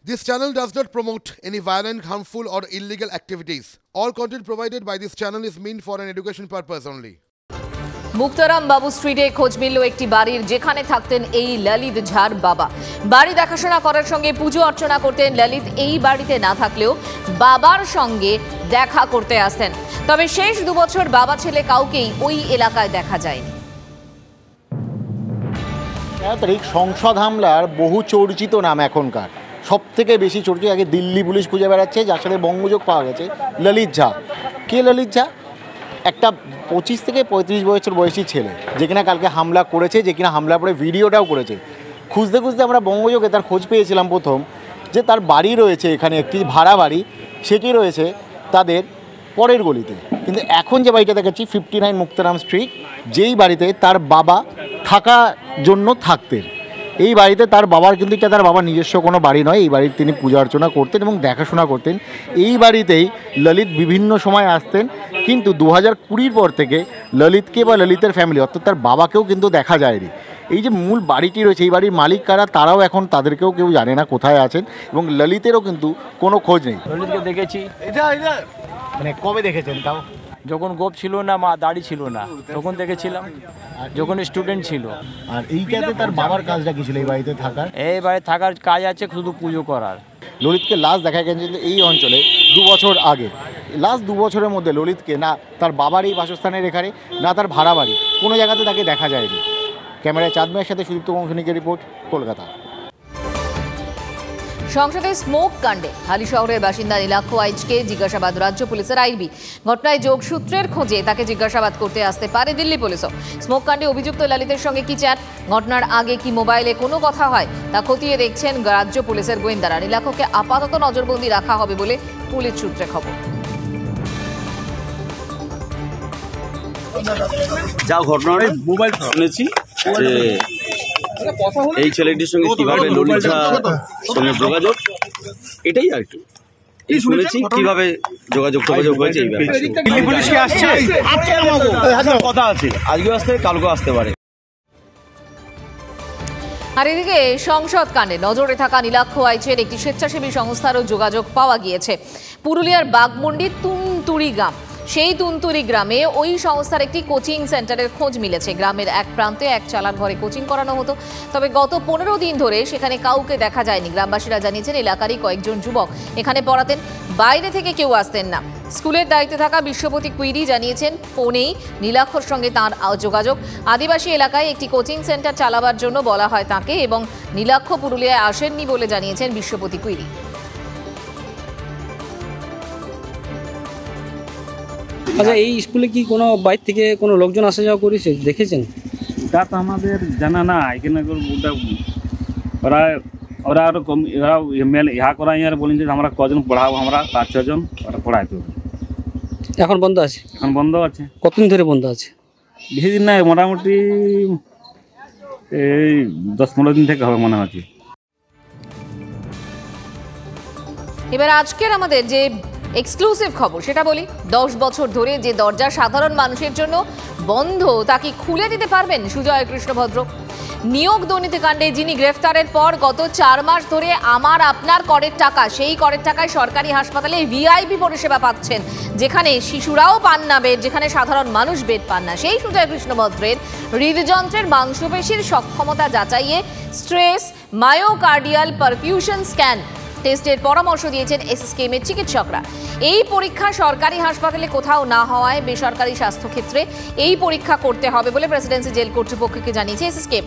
This channel does not promote any violent, harmful, or illegal activities. All content provided by this channel is meant for an education purpose only. Muktaram বাবু স্ট্রিটে খোঁজ মিলল একটি বাড়ির যেখানে থাকতেন এই ললিত ঝার বাবা। বাড়ি দেখাশোনা করার সঙ্গে পুজো অর্চনা করতেন ললিত। এই বাড়িতে না থাকলেও বাবার সঙ্গে দেখা করতে আসতেন। তবে শেষ 2 বছর বাবা ছেলে কাউকেই ওই এলাকায় দেখা যায়নি। সংসদ হামলার বহু চর্চিত নাম এখনকার সবথেকে বেশি চর্চিত, আগে দিল্লি পুলিশ খুঁজে বেড়াচ্ছে, যার সাথে বঙ্গযোগ পাওয়া গেছে ললিত ঝা। কে ললিত ঝা? একটা 25 থেকে 35 বছর বয়সী ছেলে, যে কিনা কালকে হামলা করেছে, যে কিনা হামলার পরে ভিডিওটাও করেছে। খুঁজতে খুঁজতে আমরা বঙ্গযোগে তার খোঁজ পেয়েছিলাম প্রথম, যে তার বাড়ি রয়েছে এখানে একটি ভাড়া বাড়ি, সেটি রয়েছে তাদের পরের গলিতে। কিন্তু এখন যে বাড়িটা দেখাচ্ছি 59 মুক্তারাম স্ট্রিট, যেই বাড়িতে তার বাবা থাকার জন্য থাকতেন। এই বাড়িতে তার বাবার কিন্তু এটা তার বাবার নিজস্ব কোনো বাড়ি নয়, এই বাড়িতে তিনি পূজা অর্চনা করতেন এবং দেখাশোনা করতেন। এই বাড়িতেই ললিত বিভিন্ন সময় আসতেন, কিন্তু 2020 পর থেকে ললিতকে বা ললিতের ফ্যামিলি অর্থাৎ তার বাবাকেও কিন্তু দেখা যায়নি। এই যে মূল বাড়িটি রয়েছে, এই বাড়ির মালিক কারা তারাও এখন তাদেরকেও কেউ জানে না কোথায় আছেন, এবং ললিতেরও কিন্তু কোনো খোঁজ নেই। ললিতকে দেখেছি, মানে কবে দেখেছেন? তাও যখন গোপ ছিল না, মা দাড়ি ছিল না, তখন দেখেছিলাম, যখন স্টুডেন্ট ছিল। আর এইটাতে তার বাবার কাজটা কি ছিল এই বাড়িতে থাকার? এই বাড়িতে থাকার কাজ আছে শুধু পুজো করার। ললিতকে লাস্ট দেখা গেছিল এই অঞ্চলে 2 বছর আগে। লাস্ট 2 বছরের মধ্যে ললিতকে না তার বাবার এই বাসস্থানের এখানে, না তার ভাড়া বাড়ি, কোনো জায়গাতে তাকে দেখা যায়নি। ক্যামেরায় চাঁদমের সাথে সুদীপ্ত বংশনীকের রিপোর্ট, কলকাতা। সংসদে স্মোক কাণ্ডে হালি শহরের বাসিন্দা নীলাক্ষ আইচকে জিজ্ঞাসাবাদ রাজ্য পুলিশের আইবি। ঘটনায় যোগসূত্রের খোঁজে তাকে জিজ্ঞাসাবাদ করতে আসতে পারে দিল্লি পুলিশও। স্মোক কাণ্ডে অভিযুক্ত ললিতের সঙ্গে কি চ্যাট, ঘটনার আগে কি মোবাইলে কোনো কথা হয়, তা খতিয়ে দেখছেন রাজ্য পুলিশের গোয়েন্দারা। নীলাক্ষকে আপাতত নজরবন্দি রাখা হবে বলে পুলিশ সূত্রে খবর। যা ঘটনা মোবাইল শুনেছি যে এই ছেলেটির সঙ্গে কিভাবে ললিত ঝার সঙ্গে যোগাযোগ, এটাই আর কি শুনেছি, কিভাবে যোগাযোগ হয়েছে। এই ব্যাপারে দিল্লি পুলিশ কি আসছে, কথা আছে, আজকেও আসতে কালকেও আসতে পারে। আর এদিকে সংসদ কাণ্ডে নজরে থাকা নীলাক্ষ আইচের একটি স্বেচ্ছাসেবী সংস্থারও যোগাযোগ পাওয়া গিয়েছে। পুরুলিয়ার বাগমুন্ডির তুনতুরি গ্রাম, সেই তুনতুরি গ্রামে ওই সংস্থার একটি কোচিং সেন্টারের খোঁজ মিলেছে। গ্রামের এক প্রান্তে এক চালার ঘরে কোচিং করানো হতো, তবে গত 15 দিন ধরে সেখানে কাউকে দেখা যায়নি। গ্রামবাসীরা জানিয়েছেন এলাকারই কয়েকজন যুবক এখানে পড়াতেন, বাইরে থেকে কেউ আসতেন না। স্কুলের দায়িত্বে থাকা বিশ্বপতি কুইরি জানিয়েছেন ফোনেই নীলাক্ষর সঙ্গে তাঁর যোগাযোগ। আদিবাসী এলাকায় একটি কোচিং সেন্টার চালাবার জন্য বলা হয় তাঁকে, এবং নীলাক্ষ পুরুলিয়ায় আসেননি বলে জানিয়েছেন বিশ্বপতি কুইরি। আচ্ছা, এই স্কুলে কি কোনো বাইরে থেকে কোনো লোকজন আসা যাওয়া করেছে, দেখেছেন? তা তো আমাদের জানা না। এখানে ওরা ওরা আরো কম, ওরা ইহা করা আর বলেন যে আমরা কজন পড়াবো, আমরা 5-6 জন ওরা পড়াইতে হবে। এখন বন্ধ আছে? এখন বন্ধ আছে। কতদিন ধরে বন্ধ আছে? বেশি দিন নাই, মোটামুটি এই 10-15 দিন থেকে হবে মনে হচ্ছে। এবার আজকের আমাদের যে এক্সক্লুসিভ খবর সেটা বলি। 10 বছর ধরে যে দরজা সাধারণ মানুষের জন্য বন্ধ, তাকে খুলে দিতে পারবেন সুজয় কৃষ্ণ ভদ্র। নিয়োগ দুর্নীতি কাণ্ডে যিনি গ্রেফতারের পর গত 4 মাস ধরে আমার আপনার করের টাকা, সেই করের টাকায় সরকারি হাসপাতালে ভিআইপি পরিষেবা পাচ্ছেন, যেখানে শিশুরাও পান না বেড, যেখানে সাধারণ মানুষ বেড পান না, সেই সুজয় কৃষ্ণ ভদ্রের হৃদযন্ত্রের মাংসপেশির সক্ষমতা যাচাইয়ে স্ট্রেস মায়োকার্ডিয়াল পারফিউশন স্ক্যান টেস্টের পরামর্শ দিয়েছেন এসএসকেএমের চিকিৎসকরা। এই পরীক্ষা সরকারি হাসপাতালে কোথাও না হওয়ায় বেসরকারি স্বাস্থ্যক্ষেত্রে এই পরীক্ষা করতে হবে বলে প্রেসিডেন্সি জেল কর্তৃপক্ষকে জানিয়েছে এসএসকেএম।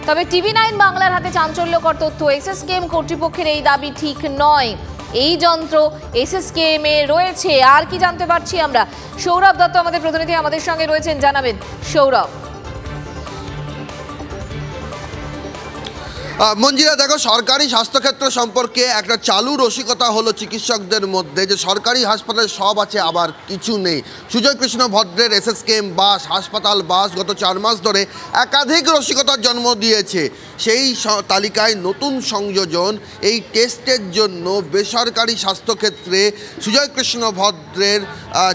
তবে TV9 বাংলার হাতে চাঞ্চল্যকর তথ্য, এসএসকেএম কর্তৃপক্ষের এই দাবি ঠিক নয়। এই যন্ত্র এসএসকেএম এ রয়েছে। আর কি জানতে পারছি আমরা? সৌরভ দত্ত আমাদের প্রতিনিধি আমাদের সঙ্গে রয়েছেন, জানাবেন সৌরভ। মঞ্জিরা, দেখো, সরকারি স্বাস্থ্যক্ষেত্র সম্পর্কে একটা চালু রসিকতা হলো চিকিৎসকদের মধ্যে যে সরকারি হাসপাতালে সব আছে আবার কিছু নেই। সুজয় কৃষ্ণ ভদ্রের এসএসকেএম বাস, হাসপাতাল বাস গত 4 মাস ধরে একাধিক রসিকতার জন্ম দিয়েছে। সেই তালিকায় নতুন সংযোজন, এই টেস্টের জন্য বেসরকারি স্বাস্থ্যক্ষেত্রে সুজয় কৃষ্ণ ভদ্রের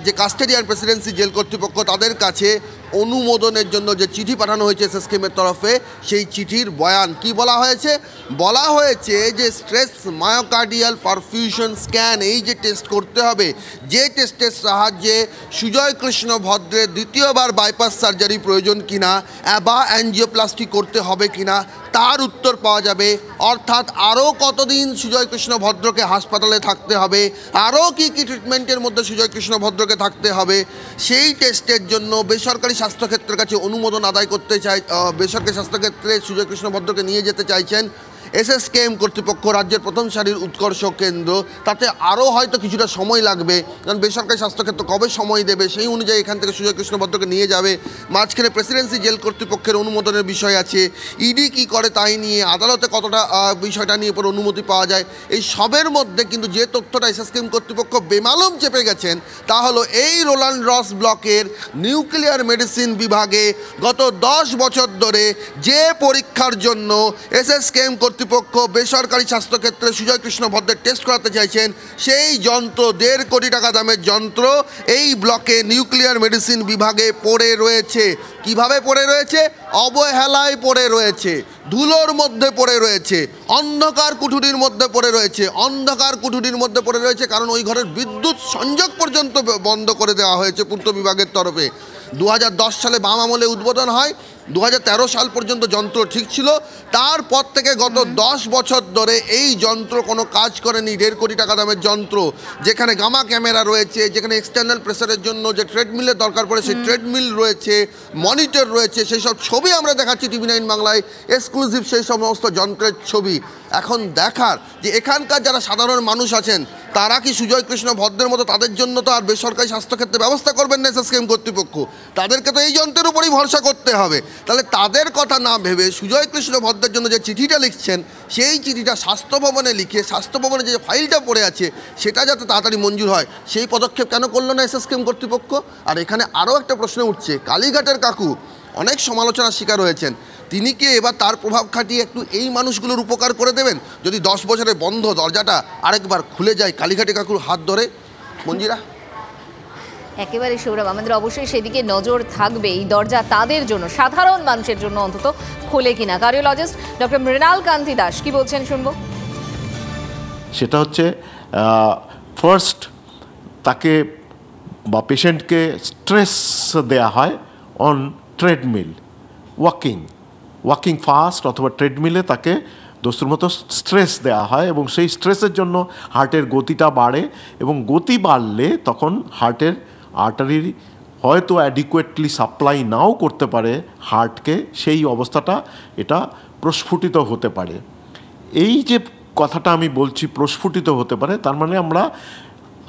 যে কাস্টোডিয়ান প্রেসিডেন্সি জেল কর্তৃপক্ষ, তাদের কাছে অনুমোদনের জন্য যে চিঠি পাঠানো হয়েছে এসএসকেএমের তরফে, সেই চিঠির বয়ান কি বলা হয়েছে? বলা হয়েছে যে স্ট্রেস মায়োকার্ডিয়াল পারফিউশন স্ক্যান, এই যে টেস্ট করতে হবে, যে টেস্টের সাহায্যে সুজয় কৃষ্ণ ভদ্রের দ্বিতীয়বার বাইপাস সার্জারি প্রয়োজন কিনা বা অ্যাঞ্জিওপ্লাস্টি করতে হবে কিনা তার উত্তর পাওয়া যাবে। অর্থাৎ আরও কতদিন সুজয় কৃষ্ণ ভদ্রকে হাসপাতালে থাকতে হবে, আরও কী কী ট্রিটমেন্টের মধ্যে সুজয় কৃষ্ণ ভদ্রকে থাকতে হবে, সেই টেস্টের জন্য বেসরকারি স্বাস্থ্যক্ষেত্রের কাছে অনুমোদন আদায় করতে বেসরকারি স্বাস্থ্যক্ষেত্রে সুজয় কৃষ্ণ ভদ্রকে নিয়ে যেতে চাইছেন এসএসকেএম কর্তৃপক্ষ, রাজ্যের প্রথম সারির উৎকর্ষ কেন্দ্র। তাতে আরও হয়তো কিছুটা সময় লাগবে, কারণ বেসরকারি স্বাস্থ্যক্ষেত্র কবে সময় দেবে সেই অনুযায়ী এখান থেকে সুজয় কৃষ্ণ ভদ্রকে নিয়ে যাবে। মাঝখানে প্রেসিডেন্সি জেল কর্তৃপক্ষের অনুমোদনের বিষয় আছে, ইডি কী করে তাই নিয়ে, আদালতে কতটা বিষয়টা নিয়ে পরে অনুমতি পাওয়া যায়, এই সবের মধ্যে কিন্তু যে তথ্যটা এসএসকেএম কর্তৃপক্ষ বেমালুম চেপে গেছেন তা হলো এই রোলান্ড রস ব্লকের নিউক্লিয়ার মেডিসিন বিভাগে গত 10 বছর ধরে যে পরীক্ষার জন্য এসএসকেএম কর্তৃপক্ষ বেসরকারি স্বাস্থ্যক্ষেত্রে সুজয় কৃষ্ণ ভদ্রের টেস্ট করাতে চাইছেন, সেই যন্ত্র 1.5 কোটি টাকা দামের যন্ত্র এই ব্লকে নিউক্লিয়ার মেডিসিন বিভাগে পড়ে রয়েছে। কিভাবে পড়ে রয়েছে? অবহেলায় পড়ে রয়েছে, ধুলোর মধ্যে পড়ে রয়েছে, অন্ধকার কুঠুরির মধ্যে পড়ে রয়েছে। অন্ধকার কুঠুরির মধ্যে পড়ে রয়েছে কারণ ওই ঘরের বিদ্যুৎ সংযোগ পর্যন্ত বন্ধ করে দেওয়া হয়েছে পূর্ত বিভাগের তরফে। 2010 সালে বাম আমলে উদ্বোধন হয়, 2013 সাল পর্যন্ত যন্ত্র ঠিক ছিল। তারপর থেকে গত 10 বছর ধরে এই যন্ত্র কোনো কাজ করেনি। 1.5 কোটি টাকা দামের যন্ত্র, যেখানে গামা ক্যামেরা রয়েছে, যেখানে এক্সটার্নাল প্রেসারের জন্য যে ট্রেডমিলের দরকার পড়ে সেই ট্রেডমিল রয়েছে, মনিটর রয়েছে, সেই সব ছবি আমরা দেখাচ্ছি TV9 বাংলায়, এক্সক্লুসিভ সেই সমস্ত যন্ত্রের ছবি। এখন দেখার যে এখানকার যারা সাধারণ মানুষ আছেন তারা কি সুজয় কৃষ্ণ ভদ্রের মতো তাদের জন্য তো আর বেসরকারি স্বাস্থ্যক্ষেত্রে ব্যবস্থা করবেন না এসএসকেএম কর্তৃপক্ষ, তাদেরকে তো এই যন্ত্রের উপরেই ভরসা করতে হবে। তাহলে তাদের কথা না ভেবে সুজয় কৃষ্ণ ভদ্রের জন্য যে চিঠিটা লিখছেন সেই চিঠিটা স্বাস্থ্য ভবনে লিখে স্বাস্থ্য ভবনে যে ফাইলটা পড়ে আছে সেটা যাতে তাড়াতাড়ি মঞ্জুর হয় সেই পদক্ষেপ কেন করলো না এসএসকেএম কর্তৃপক্ষ? আর এখানে আরও একটা প্রশ্ন উঠছে, কালীঘাটের কাকু অনেক সমালোচনার শিকার হয়েছেন, তিনি কি এবার তার প্রভাব খাটিয়ে একটু এই মানুষগুলোর উপকার করে দেবেন? যদি 10 বছরে বন্ধ দরজাটা আরেকবার খুলে যায় কালীঘাটে কাকুর হাত ধরে। মঞ্জিরা, একেবারে সৌরভ, আমাদের অবশ্যই সেদিকে নজর থাকবে, এই দরজা তাদের জন্য, সাধারণ মানুষের জন্য অন্তত খোলে কিনা। কার্ডিওলজিস্ট ডক্টর মৃণাল কান্তি দাস কি বলছেন শুনবো। সেটা হচ্ছে ফার্স্ট তাকে বা পেশেন্টকে স্ট্রেস দেয়া হয় অন ট্রেডমিল, ওয়াকিং ফাস্ট অথবা ট্রেডমিলে তাকে দোস্তুর মতো স্ট্রেস দেওয়া হয় এবং সেই স্ট্রেসের জন্য হার্টের গতিটা বাড়ে এবং গতি বাড়লে তখন হার্টের আর্টারি হয়তো অ্যাডিকুয়েটলি সাপ্লাই নাও করতে পারে হার্টকে, সেই অবস্থাটা এটা প্রস্ফুটিত হতে পারে। এই যে কথাটা আমি বলছি প্রস্ফুটিত হতে পারে, তার মানে আমরা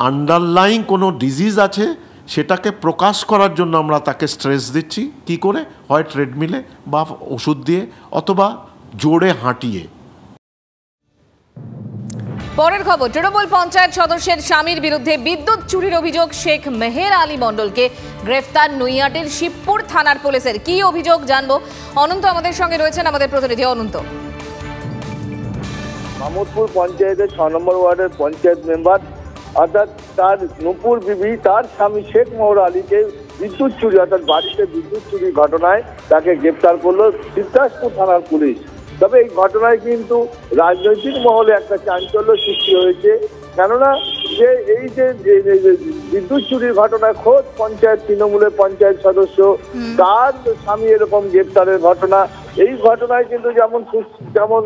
আন্ডারলাইং কোনো ডিজিজ আছে সেটাকে প্রকাশ করার জন্য আমরা তাকে স্ট্রেস দিচ্ছি। কি করে? হয় ট্রেডমিলে বা ওষুধ দিয়ে অথবা জোরে হাঁটিয়ে। পরের খবর, তৃণমূল পঞ্চায়েত সদস্যের স্বামীর বিরুদ্ধে বিদ্যুৎ চুরির অভিযোগ, শেখ মেহের আলী মণ্ডলকে গ্রেফতার নৈহাটির শিবপুর থানার পুলিশের। কি অভিযোগ জানবো, অনন্ত আমাদের সঙ্গে রয়েছেন, আমাদের প্রতিনিধি অনন্ত। মামুদপুর পঞ্চায়েতের 6 নম্বর ওয়ার্ডের পঞ্চায়েত মেম্বার অর্থাৎ তার নূপুর বিবি তার স্বামী শেখ মেহের আলীকে বিদ্যুৎ চুরি অর্থাৎ বাড়িতে বিদ্যুৎ চুরির ঘটনায় তাকে গ্রেফতার করলো সিদ্ধার্থপুর থানার পুলিশ। তবে এই ঘটনায় কিন্তু রাজনৈতিক মহলে একটা চাঞ্চল্য সৃষ্টি হয়েছে, কেননা যে এই যে বিদ্যুৎ চুরির ঘটনায় খোদ পঞ্চায়েত তৃণমূলের পঞ্চায়েত সদস্য তার স্বামী এরকম গ্রেফতারের ঘটনা, এই ঘটনায় কিন্তু যেমন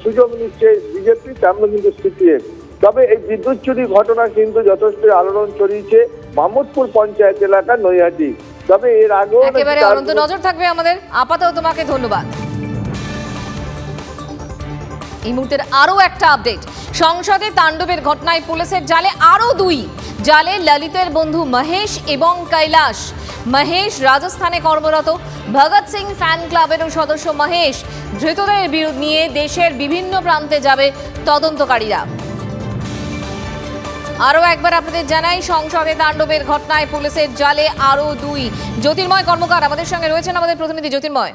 সুযোগ নিচ্ছে বিজেপি তেমন কিন্তু সিপিএম। তবে এই বিদ্যুৎ চুরি ঘটনা কিন্তু যথেষ্ট আলোড়ন ছড়িয়েছে মামুদপুর পঞ্চায়েত এলাকার নৈহাটি। তবে এর আগেও একেবারে অনন্ত নজর থাকবে আমাদের। আপাতত তোমাকে ধন্যবাদ। এই মুহূর্তের আরো একটা আপডেট, সংসদে তাণ্ডবের ঘটনায় পুলিশের জালে আরো 2। জালে ললিতের বন্ধু মহেশ এবং কৈলাস। মহেশ রাজস্থানে কর্মরত, ভগৎ সিং ফ্যান ক্লাবেরও সদস্য মহেশ। ধৃতদের বিরুদ্ধে নিয়ে দেশের বিভিন্ন প্রান্তে যাবে তদন্তকারীরা। আরো একবার আপনাদের জানাই, সংসদে তাণ্ডবের ঘটনায় পুলিশের জালে আরো 2। জ্যোতির্ময় কর্মকার আমাদের সঙ্গে রয়েছেন, আমাদের প্রতিনিধি জ্যোতির্ময়।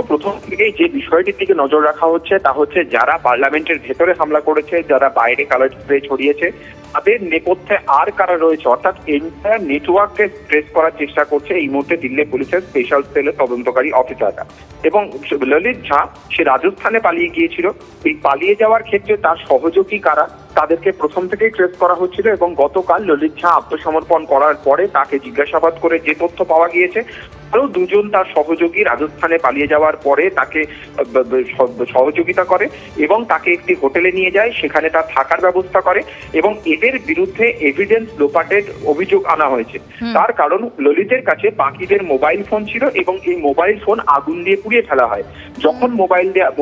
প্রথম থেকেই যে বিষয়টির দিকে নজর রাখা হচ্ছে তা হচ্ছে যারা পার্লামেন্টের ভেতরে হামলা করেছে, যারা বাইরে কালার স্প্রে ছড়িয়েছে, তাদের নেপথ্যে আর কারা রয়েছে, অর্থাৎ এন্টায়ার নেটওয়ার্ককে ট্রেস করার চেষ্টা করছে এই মুহূর্তে দিল্লি পুলিশের স্পেশাল সেলের তদন্তকারী অফিসাররা। এবং ললিত ঝা সে রাজস্থানে পালিয়ে গিয়েছিল, এই পালিয়ে যাওয়ার ক্ষেত্রে তার সহযোগী কারা তাদেরকে প্রথম থেকেই ট্রেস করা হচ্ছিল। এবং গতকাল ললিত ঝা আত্মসমর্পণ করার পরে তাকে জিজ্ঞাসাবাদ করে যে তথ্য পাওয়া গিয়েছে, আরো দুজন তার সহযোগী রাজস্থানে পালিয়ে যাওয়ার পরে তাকে সহযোগিতা করে এবং তাকে একটি হোটেলে নিয়ে যায়, সেখানে তার থাকার ব্যবস্থা করে এবং এদের বিরুদ্ধে এভিডেন্স লোপাটের অভিযোগ আনা হয়েছে। তার কারণ ললিতের কাছে বাকিদের মোবাইল ফোন ছিল এবং এই মোবাইল ফোন আগুন দিয়ে পুড়িয়ে ফেলা হয়। যখন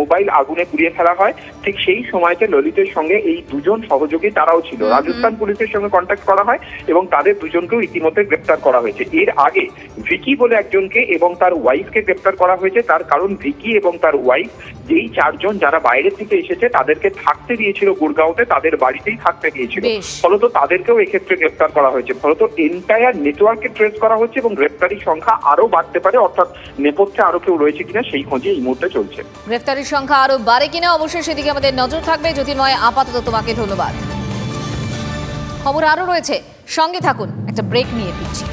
মোবাইল আগুনে পুড়িয়ে ফেলা হয় ঠিক সেই সময়তে ললিতের সঙ্গে এই দুজন সহযোগী তারাও ছিল। রাজস্থান পুলিশের সঙ্গে কন্ট্যাক্ট করা হয় এবং তাদের দুজনকেও ইতিমধ্যে গ্রেপ্তার করা হয়েছে। এর আগে ভিকি বলে একজনকে এবং তার ওয়াইফকে গ্রেপ্তার করা হয়েছে। তার কারণ ভিকি এবং তার ওয়াইফ যেই চারজন যারা বাইরে থেকে এসেছে তাদেরকে থাকতে দিয়েছিল গুরগাঁওতে, তাদের বাড়িতেই থাকতে দিয়েছিল, ফলত তাদেরকেও এক্ষেত্রে গ্রেপ্তার করা হয়েছে। ফলত এন্টায়ার নেটওয়ার্কে ট্রেস করা হচ্ছে এবং গ্রেপ্তারির সংখ্যা আরো বাড়তে পারে, অর্থাৎ নেপথ্যে আরো কেউ রয়েছে কিনা সেই খোঁজে এই মুহূর্তে চলছে। গ্রেপ্তারির সংখ্যা আরো বাড়ে কিনা অবশ্যই সেদিকে আমাদের নজর থাকবে। জ্যোতির্ময়, আপাতত তোমাকে ধন্যবাদ। খবর আরো রয়েছে, সঙ্গে থাকুন, একটা ব্রেক নিয়ে ফিরছি।